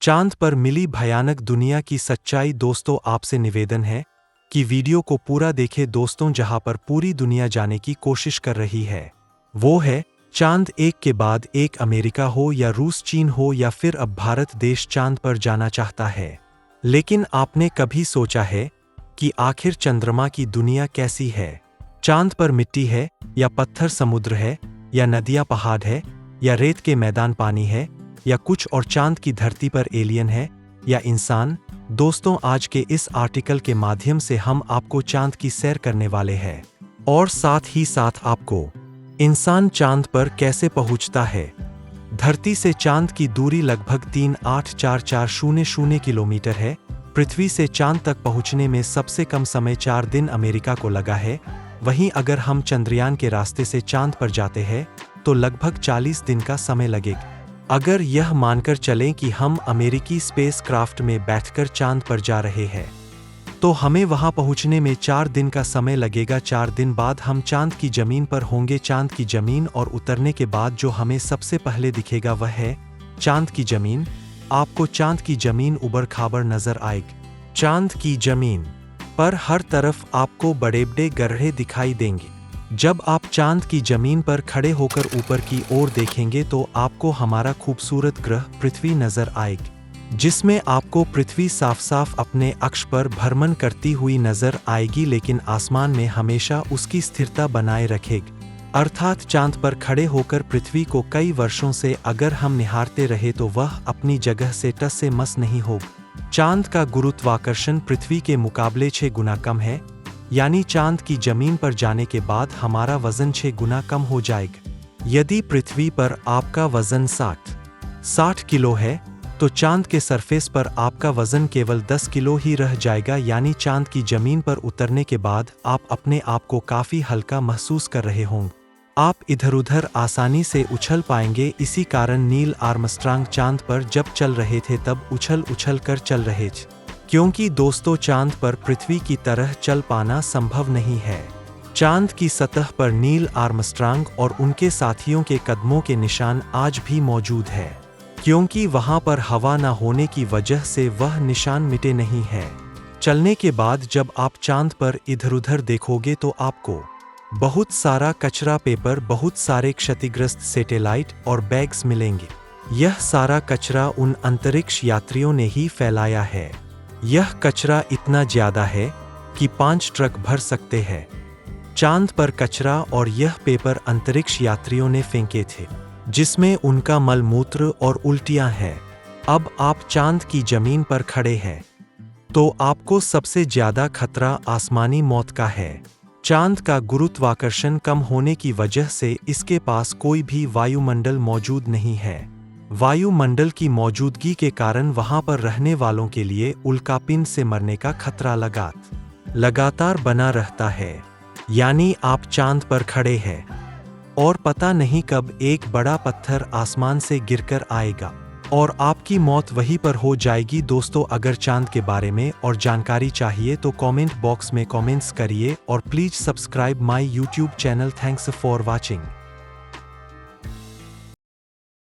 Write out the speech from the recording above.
चांद पर मिली भयानक दुनिया की सच्चाई। दोस्तों, आपसे निवेदन है कि वीडियो को पूरा देखें दोस्तों, जहां पर पूरी दुनिया जाने की कोशिश कर रही है वो है चांद। एक के बाद एक, अमेरिका हो या रूस, चीन हो या फिर अब भारत देश चांद पर जाना चाहता है। लेकिन आपने कभी सोचा है कि आखिर चंद्रमा की दुनिया कैसी है? चांद पर मिट्टी है या पत्थर, समुद्र है या नदियां पहाड़ है या रेत के मैदान पानी है या कुछ और? चांद की धरती पर एलियन है या इंसान? दोस्तों, आज के इस आर्टिकल के माध्यम से हम आपको चांद की सैर करने वाले हैं और साथ ही साथ आपको इंसान चांद पर कैसे पहुंचता है। धरती से चांद की दूरी लगभग 3,84400 किलोमीटर है। पृथ्वी से चांद तक पहुंचने में सबसे कम समय 4 दिन अमेरिका को लगा है। वहीं अगर हम चंद्रयान के रास्ते से चांद पर जाते हैं तो लगभग 40 दिन का समय लगेगा। अगर यह मानकर चलें कि हम अमेरिकी स्पेस क्राफ्ट में बैठकर चांद पर जा रहे हैं तो हमें वहां पहुंचने में 4 दिन का समय लगेगा। 4 दिन बाद हम चांद की जमीन पर होंगे। चांद की जमीन और उतरने के बाद जो हमें सबसे पहले दिखेगा वह है चांद की जमीन। आपको चांद की जमीन उबड़ खाबड़ नजर आएगी। चांद की जमीन पर हर तरफ आपको बड़े बड़े गड्ढे दिखाई देंगे। जब आप चांद की जमीन पर खड़े होकर ऊपर की ओर देखेंगे तो आपको हमारा खूबसूरत ग्रह पृथ्वी नजर आएगी, जिसमें आपको पृथ्वी साफ साफ अपने अक्ष पर भ्रमण करती हुई नजर आएगी, लेकिन आसमान में हमेशा उसकी स्थिरता बनाए रखेगी। अर्थात चांद पर खड़े होकर पृथ्वी को कई वर्षों से अगर हम निहारते रहे तो वह अपनी जगह से टस से मस नहीं होगा। चांद का गुरुत्वाकर्षण पृथ्वी के मुकाबले 6 गुना कम है, यानी चांद की जमीन पर जाने के बाद हमारा वजन 6 गुना कम हो जाएगा। यदि पृथ्वी पर आपका वजन 60 किलो है तो चांद के सरफेस पर आपका वजन केवल 10 किलो ही रह जाएगा। यानी चांद की जमीन पर उतरने के बाद आप अपने आप को काफी हल्का महसूस कर रहे होंगे। आप इधर उधर आसानी से उछल पाएंगे। इसी कारण नील आर्मस्ट्रांग चांद पर जब चल रहे थे तब उछल उछल कर चल रहे थे, क्योंकि दोस्तों चांद पर पृथ्वी की तरह चल पाना संभव नहीं है। चांद की सतह पर नील आर्मस्ट्रांग और उनके साथियों के कदमों के निशान आज भी मौजूद है, क्योंकि वहां पर हवा न होने की वजह से वह निशान मिटे नहीं है। चलने के बाद जब आप चांद पर इधर उधर देखोगे तो आपको बहुत सारा कचरा, पेपर, बहुत सारे क्षतिग्रस्त सैटेलाइट और बैग्स मिलेंगे। यह सारा कचरा उन अंतरिक्ष यात्रियों ने ही फैलाया है। यह कचरा इतना ज्यादा है कि 5 ट्रक भर सकते हैं। चांद पर कचरा और यह पेपर अंतरिक्ष यात्रियों ने फेंके थे, जिसमें उनका मल मूत्र और उल्टियां हैं। अब आप चांद की जमीन पर खड़े हैं तो आपको सबसे ज्यादा खतरा आसमानी मौत का है। चांद का गुरुत्वाकर्षण कम होने की वजह से इसके पास कोई भी वायुमंडल मौजूद नहीं है। वायुमंडल की मौजूदगी के कारण वहां पर रहने वालों के लिए उल्कापिंड से मरने का खतरा लगातार बना रहता है। यानी आप चांद पर खड़े हैं और पता नहीं कब एक बड़ा पत्थर आसमान से गिरकर आएगा और आपकी मौत वहीं पर हो जाएगी। दोस्तों, अगर चांद के बारे में और जानकारी चाहिए तो कमेंट बॉक्स में कमेंट्स करिए और please subscribe my YouTube channel. Thanks for watching.